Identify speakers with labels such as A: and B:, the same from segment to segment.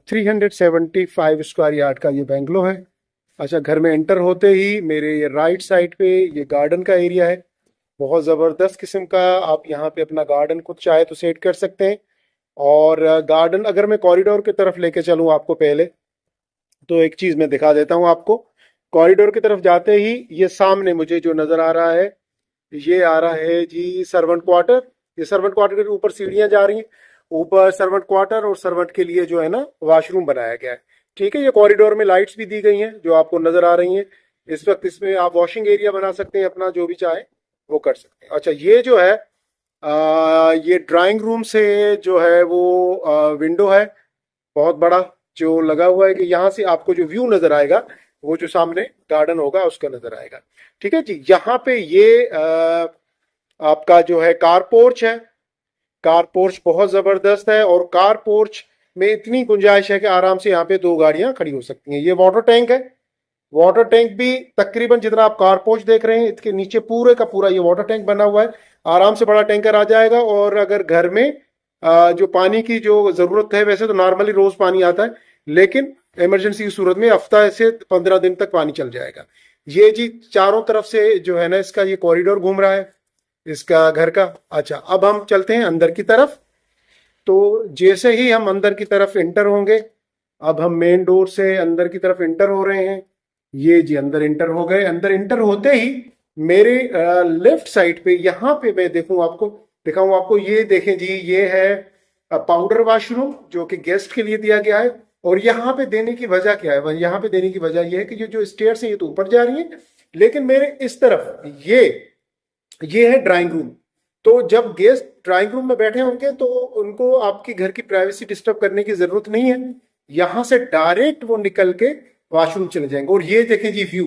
A: 375 square yard का ये bungalow है। अच्छा, घर में एंटर होते ही मेरे ये राइट साइड पे ये गार्डन का एरिया है, बहुत ज़बरदस्त किस्म का। आप यहाँ पे अपना गार्डन खुद चाहे तो सेट कर सकते हैं। और गार्डन अगर मैं कॉरिडोर की तरफ लेके चलूँ आपको पहले, तो एक चीज़ मैं दिखा देता हूँ आपको। कॉरिडोर की तरफ जाते ही ये सामने मुझे जो नज़र आ रहा है, ये आ रहा है जी सर्वेंट क्वार्टर। ये सर्वेंट क्वार्टर के ऊपर सीढ़ियाँ जा रही हैं, ऊपर सर्वेंट क्वार्टर और सर्वेंट के लिए जो है ना वॉशरूम बनाया गया है। ठीक है, ये कॉरिडोर में लाइट्स भी दी गई हैं जो आपको नजर आ रही हैं। इस वक्त इसमें आप वॉशिंग एरिया बना सकते हैं, अपना जो भी चाहे वो कर सकते हैं। अच्छा, ये जो है ये ड्राइंग रूम से जो है वो विंडो है बहुत बड़ा, जो लगा हुआ है कि यहाँ से आपको जो व्यू नजर आएगा वो जो सामने गार्डन होगा उसका नजर आएगा। ठीक है जी, यहाँ पे ये आपका जो है कार पोर्च है। कार पोर्च बहुत जबरदस्त है, और कार पोर्च में इतनी गुंजाइश है कि आराम से यहाँ पे 2 गाड़ियां खड़ी हो सकती हैं। ये वाटर टैंक है, वाटर टैंक भी तकरीबन जितना आप कार पोर्च देख रहे हैं इसके नीचे पूरे का पूरा ये वाटर टैंक बना हुआ है। आराम से बड़ा टैंकर आ जाएगा। और अगर घर में जो पानी की जो जरूरत है, वैसे तो नॉर्मली रोज पानी आता है, लेकिन इमरजेंसी की सूरत में हफ्ता से 15 दिन तक पानी चल जाएगा। ये जी चारों तरफ से जो है ना इसका ये कॉरिडोर घूम रहा है इसका घर का। अच्छा, अब हम चलते हैं अंदर की तरफ। तो जैसे ही हम अंदर की तरफ इंटर होंगे, अब हम मेन डोर से अंदर की तरफ इंटर हो रहे हैं। ये जी अंदर इंटर हो गए। अंदर इंटर होते ही मेरे लेफ्ट साइड पे यहाँ पे मैं दिखाऊं आपको, ये देखें जी, ये है पाउडर वॉशरूम जो कि गेस्ट के लिए दिया गया है। और यहाँ पे देने की वजह क्या है? यहाँ पे देने की वजह यह है कि ये जो स्टेयर्स हैं ये तो ऊपर जा रही है, लेकिन मेरे इस तरफ ये है ड्राइंग रूम। तो जब गेस्ट ड्राइंग रूम में बैठे होंगे तो उनको आपकी घर की प्राइवेसी डिस्टर्ब करने की जरूरत नहीं है। यहां से डायरेक्ट वो निकल के वॉशरूम चले जाएंगे। और ये देखें जी व्यू,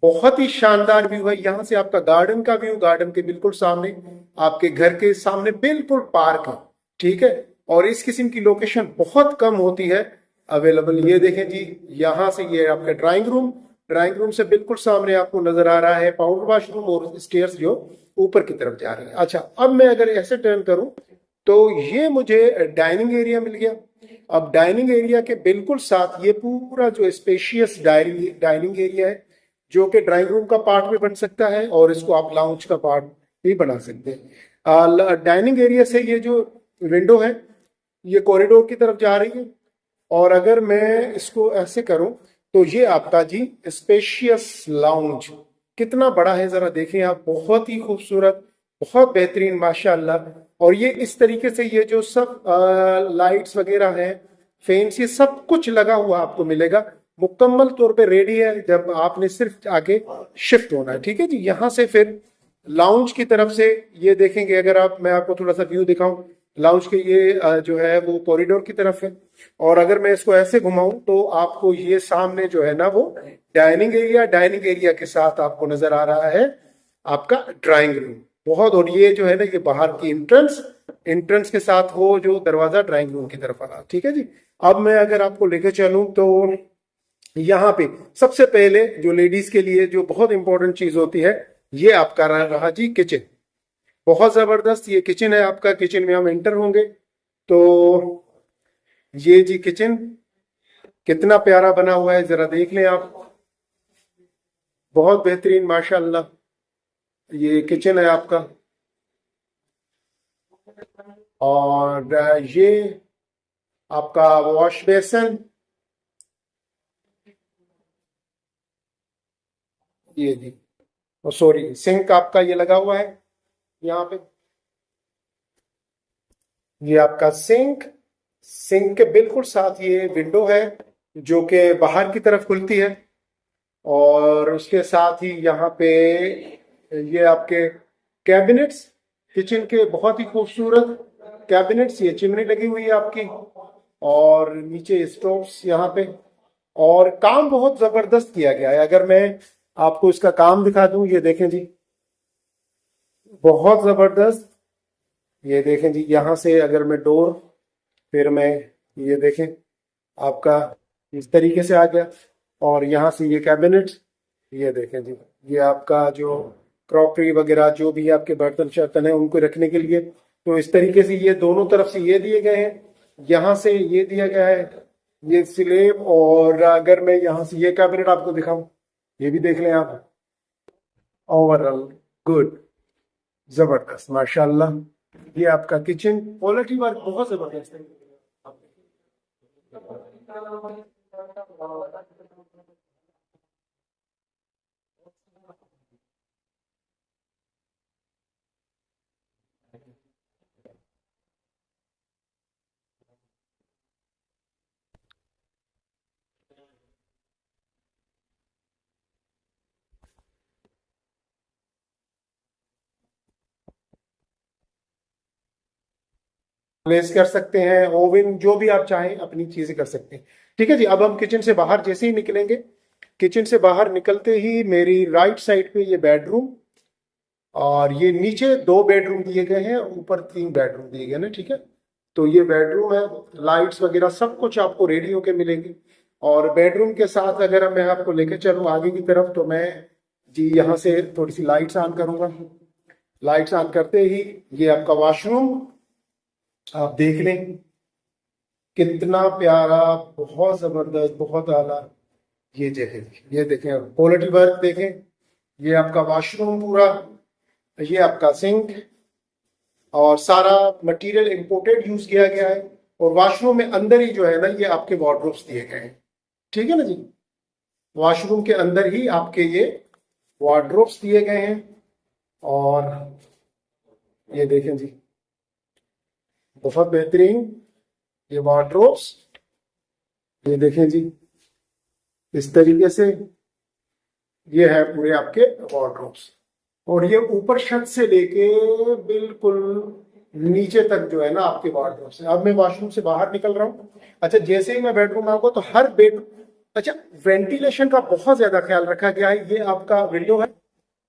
A: बहुत ही शानदार व्यू है। यहां से आपका गार्डन का व्यू, गार्डन के बिल्कुल सामने, आपके घर के सामने बिल्कुल पार्क है। ठीक है, और इस किस्म की लोकेशन बहुत कम होती है अवेलेबल। ये देखें जी, यहां से ये आपका ड्राइंग रूम से बिल्कुल सामने आपको नजर आ रहा है पाउडर वॉशरूम और स्टेयर्स जो ऊपर की तरफ जा रही है। अच्छा, अब मैं अगर ऐसे टर्न करूं तो ये मुझे डाइनिंग एरिया मिल गया। अब डाइनिंग एरिया के बिल्कुल साथ ये पूरा जो स्पेशियस डाइनिंग एरिया है, जो कि ड्राइंग रूम का पार्ट भी बन सकता है और इसको आप लाउंज का पार्ट भी बना सकते हैं। डाइनिंग एरिया से ये जो विंडो है ये कॉरिडोर की तरफ जा रही है। और अगर मैं इसको ऐसे करूं तो ये आपका जी स्पेशियस लाउंज कितना बड़ा है, जरा देखें आप, बहुत ही खूबसूरत, बहुत बेहतरीन माशाल्लाह। और ये इस तरीके से ये जो सब लाइट्स वगैरह हैं, फैंस, ये सब कुछ लगा हुआ आपको मिलेगा, मुकम्मल तौर पे रेडी है। जब आपने सिर्फ आगे शिफ्ट होना है। ठीक है जी, यहाँ से फिर लाउंज की तरफ से ये देखेंगे, अगर मैं आपको थोड़ा सा व्यू दिखाऊं लाउंज के, ये जो है वो कॉरिडोर की तरफ है। और अगर मैं इसको ऐसे घुमाऊं तो आपको ये सामने जो है ना वो डाइनिंग एरिया के साथ आपको नजर आ रहा है आपका ड्राइंग रूम बहुत। और ये जो है ना ये बाहर की एंट्रेंस के साथ वो जो दरवाजा ड्राइंग रूम की तरफ आ रहा। ठीक है जी, अब मैं अगर आपको लेकर चलूं तो यहाँ पे सबसे पहले जो लेडीज के लिए जो बहुत इंपॉर्टेंट चीज होती है, ये आपका रहा जी किचन। बहुत जबरदस्त ये किचन है आपका। किचन में हम एंटर होंगे तो ये जी किचन कितना प्यारा बना हुआ है, जरा देख लें आप, बहुत बेहतरीन माशाल्लाह ये किचन है आपका। और ये आपका वॉश बेसन, ये जी, सॉरी, सिंक आपका ये लगा हुआ है यहाँ पे। ये आपका सिंक के बिल्कुल साथ ये विंडो है जो कि बाहर की तरफ खुलती है। और उसके साथ ही यहाँ पे ये आपके कैबिनेट्स, किचन के बहुत ही खूबसूरत कैबिनेट्स, ये चिमनी लगी हुई है आपकी, और नीचे स्टोव्स यहाँ पे। और काम बहुत जबरदस्त किया गया है। अगर मैं आपको इसका काम दिखा दूं, ये देखें जी, बहुत जबरदस्त। ये देखें जी, यहाँ से अगर मैं डोर, फिर मैं, ये देखें आपका इस तरीके से आ गया। और यहाँ से ये कैबिनेट, ये देखें जी, ये आपका जो क्रॉकरी वगैरह जो भी आपके बर्तन शर्तन है उनको रखने के लिए। तो इस तरीके से ये दोनों तरफ से ये दिए गए हैं, यहाँ से ये दिया गया है ये स्लेब, और अगर मैं यहाँ से ये कैबिनेट आपको दिखाऊं, ये भी देख लें आप। ओवरऑल गुड, जबरदस्त, माशाल्लाह। ये आपका किचन, क्वालिटी वर्क बहुत जबरदस्त है। प्लेस कर सकते हैं, ओवन जो भी आप चाहें अपनी चीजें कर सकते हैं। ठीक है जी, अब हम किचन से बाहर जैसे ही निकलेंगे, किचन से बाहर निकलते ही मेरी राइट साइड पे ये बेडरूम, और ये नीचे 2 बेडरूम दिए गए हैं, ऊपर 3 बेडरूम दिए गए हैं, ठीक है। तो ये बेडरूम है, लाइट्स वगैरह सब कुछ आपको रेडी होके मिलेंगे। और बेडरूम के साथ अगर मैं आपको लेकर चलूँ आगे की तरफ, तो मैं जी यहाँ से थोड़ी सी लाइट्स ऑन करूंगा। लाइट्स ऑन करते ही ये आपका वॉशरूम आप देख लें, कितना प्यारा, बहुत जबरदस्त, बहुत आला। ये देखें, ये देखें, क्वालिटी वर्क देखें। ये आपका वॉशरूम पूरा, ये आपका सिंक, और सारा मटेरियल इंपोर्टेड यूज किया गया है। और वॉशरूम में अंदर ही जो है ना, ये आपके वार्डरोब्स दिए गए हैं, ठीक है ना जी। वॉशरूम के अंदर ही आपके ये वार्डरोब्स दिए गए हैं। और ये देखें जी, बहुत बेहतरीन ये वार्डरोब्स, ये देखें जी, इस तरीके से ये है पूरे आपके वार्डरोब्स। और ये ऊपर छत से लेके बिल्कुल नीचे तक जो है ना आपके वार्डरोब से। अब मैं वॉशरूम से बाहर निकल रहा हूँ। अच्छा, जैसे ही मैं बेडरूम में आऊंगा तो हर बेड, अच्छा, वेंटिलेशन का बहुत ज्यादा ख्याल रखा गया है। ये आपका विंडो है,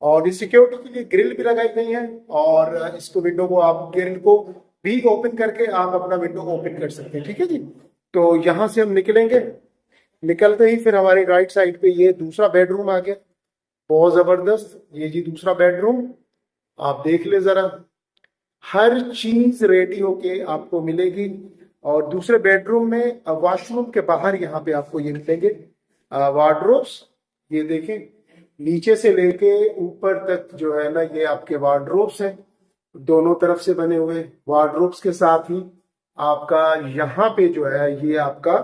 A: और इस सिक्योरिटी के लिए ग्रिल भी लगाई गई है। और इसको, विंडो को, आप ग्रिल को भी ओपन करके आप अपना विंडो ओपन कर सकते हैं, ठीक है जी। तो यहाँ से हम निकलेंगे, निकलते ही फिर हमारी राइट साइड पे ये दूसरा बेडरूम आ गया, बहुत जबरदस्त। ये जी दूसरा बेडरूम, आप देख ले जरा, हर चीज रेडी होके आपको मिलेगी। और दूसरे बेडरूम में, वॉशरूम के बाहर यहाँ पे आपको ये मिलेंगे वार्डरोब्स। ये देखें, नीचे से लेके ऊपर तक जो है ना, ये आपके वार्डरोब्स हैं, दोनों तरफ से बने हुए वार्डरोब्स के साथ ही आपका यहाँ पे जो है ये आपका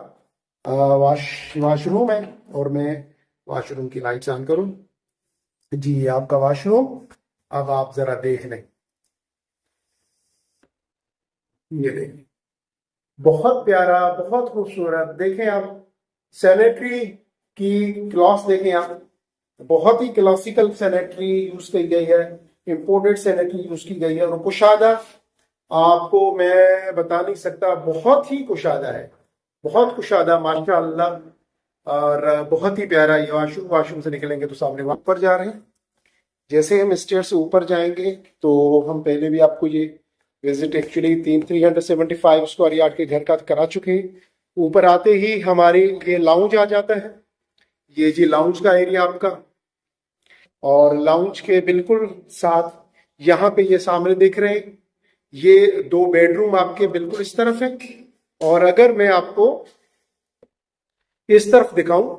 A: वॉशरूम है। और मैं वॉशरूम की लाइट्स ऑन करूं जी, ये आपका वॉशरूम। अब आप जरा देख लें, ये देखें, बहुत प्यारा, बहुत खूबसूरत। देखें आप, सैनिटरी की क्लॉथ देखें आप, बहुत ही क्लासिकल सैनिटरी यूज की गई है, इंपोर्टेड सैनिटरी यूज की गई है। और कुशादा, आपको मैं बता नहीं सकता, बहुत ही कुशादा है, बहुत कुशादा, माशाअल्लाह। और बहुत ही प्यारा ये वॉशरूम। वॉशरूम से निकलेंगे तो सामने वहां पर जा रहे हैं। जैसे हम स्टेयर से ऊपर जाएंगे, तो हम पहले भी आपको ये विजिट एक्चुअली 375 स्क्वायर यार्ड के घर का करा चुके हैं। ऊपर आते ही हमारे ये लाउंज आ जाता है। ये जी लाउंज का एरिया आपका, और लाउंज के बिल्कुल साथ यहाँ पे ये सामने देख रहे हैं, ये 2 बेडरूम आपके बिल्कुल इस तरफ है। और अगर मैं आपको इस तरफ दिखाऊं,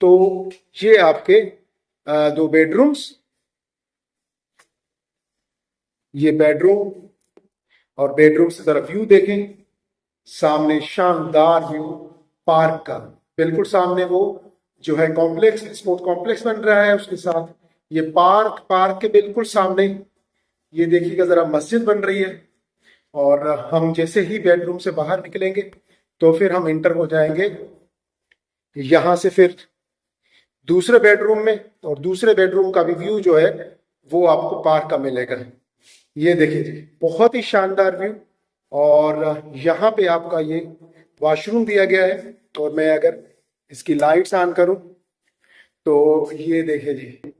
A: तो ये आपके 2 बेडरूम्स, ये बेडरूम, और बेडरूम से तरफ व्यू देखें, सामने शानदार व्यू पार्क का, बिल्कुल सामने वो जो है कॉम्प्लेक्स, स्पोर्ट कॉम्प्लेक्स बन रहा है, उसके साथ ये पार्क, पार्क के बिल्कुल सामने ये देखिएगा जरा मस्जिद बन रही है। और हम जैसे ही बेडरूम से बाहर निकलेंगे, तो फिर हम इंटर हो जाएंगे यहां से फिर दूसरे बेडरूम में। और दूसरे बेडरूम का भी व्यू जो है वो आपको पार्क का मिलेगा। ये देखिए जी, बहुत ही शानदार व्यू। और यहाँ पे आपका ये वॉशरूम दिया गया है। और मैं अगर इसकी लाइट्स ऑन करूं, तो ये देखिए जी,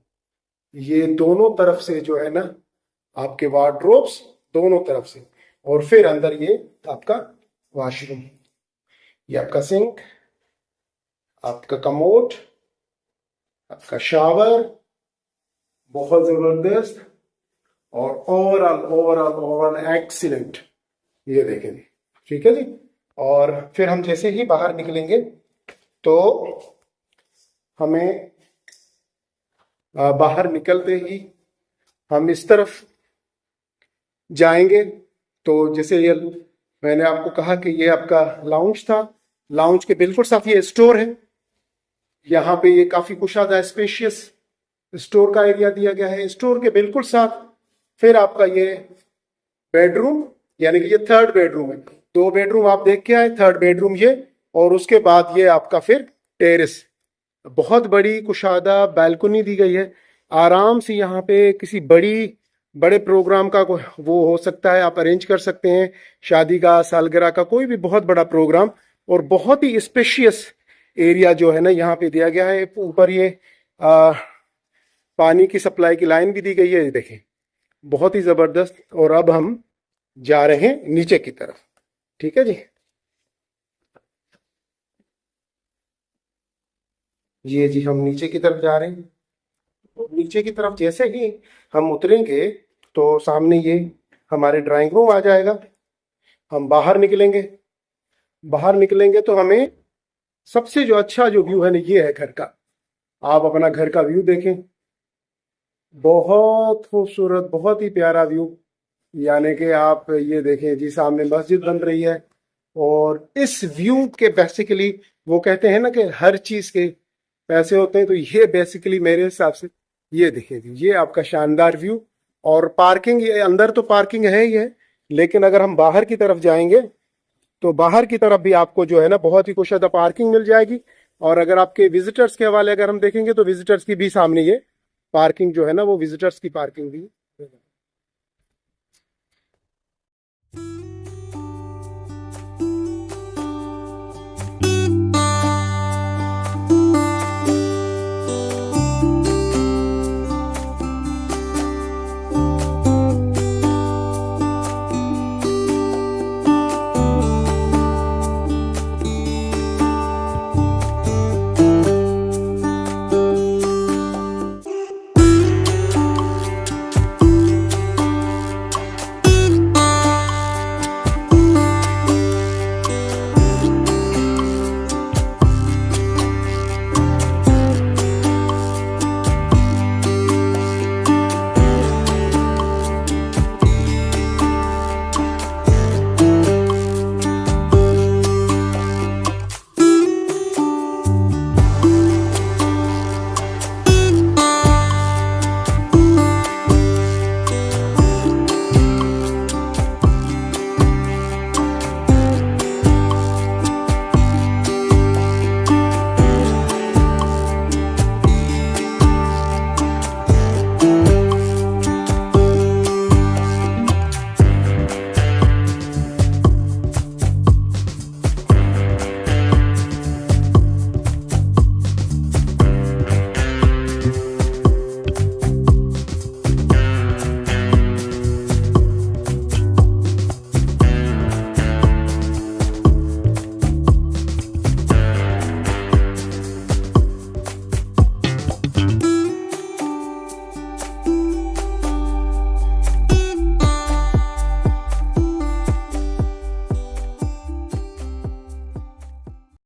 A: ये दोनों तरफ से जो है ना आपके वार्डरोब्स, दोनों तरफ से। और फिर अंदर ये आपका वॉशरूम, ये आपका सिंक, आपका कमोड, आपका शावर, बहुत जबरदस्त। और ओवरऑल ओवरऑल ओवरऑल एक्सीलेंट। ये देखें जी, ठीक है जी। और फिर हम जैसे ही बाहर निकलेंगे तो हमें बाहर निकलते ही हम इस तरफ जाएंगे। तो जैसे ये मैंने आपको कहा कि ये आपका लाउंज था, लाउंज के बिल्कुल साथ ये स्टोर है। यहाँ पे ये काफी कुशादा स्पेशियस स्टोर का एरिया दिया गया है। स्टोर के बिल्कुल साथ फिर आपका ये बेडरूम, यानी कि ये थर्ड बेडरूम है। दो बेडरूम आप देख के आए, थर्ड बेडरूम ये, और उसके बाद ये आपका फिर टेरेस। बहुत बड़ी कुशादा बैल्कनी दी गई है। आराम से यहाँ पे किसी बड़े प्रोग्राम का वो हो सकता है, आप अरेंज कर सकते हैं, शादी का, सालगिरह का, कोई भी बहुत बड़ा प्रोग्राम। और बहुत ही स्पेशियस एरिया जो है ना यहाँ पे दिया गया है। ऊपर ये आ, पानी की सप्लाई की लाइन भी दी गई है, ये देखें, बहुत ही जबरदस्त। और अब हम जा रहे हैं नीचे की तरफ। ठीक है जी, ये जी हम नीचे की तरफ जा रहे हैं। तो नीचे की तरफ जैसे ही हम उतरेंगे तो सामने ये हमारे ड्राइंग रूम आ जाएगा। हम बाहर निकलेंगे, बाहर निकलेंगे तो हमें सबसे जो अच्छा जो व्यू है ना, ये है घर का। आप अपना घर का व्यू देखें, बहुत खूबसूरत, बहुत ही प्यारा व्यू। यानी कि आप ये देखें जी, सामने मस्जिद बन रही है। और इस व्यू के बेसिकली वो कहते हैं ना कि हर चीज के पैसे होते हैं, तो ये बेसिकली मेरे हिसाब से ये देखें जी, ये आपका शानदार व्यू। और पार्किंग, ये अंदर तो पार्किंग है ही है, लेकिन अगर हम बाहर की तरफ जाएंगे तो बाहर की तरफ भी आपको जो है ना बहुत ही कुशदा पार्किंग मिल जाएगी। और अगर आपके विजिटर्स के हवाले अगर हम देखेंगे तो विजिटर्स की भी सामने ये पार्किंग जो है ना, वो विजिटर्स की पार्किंग भी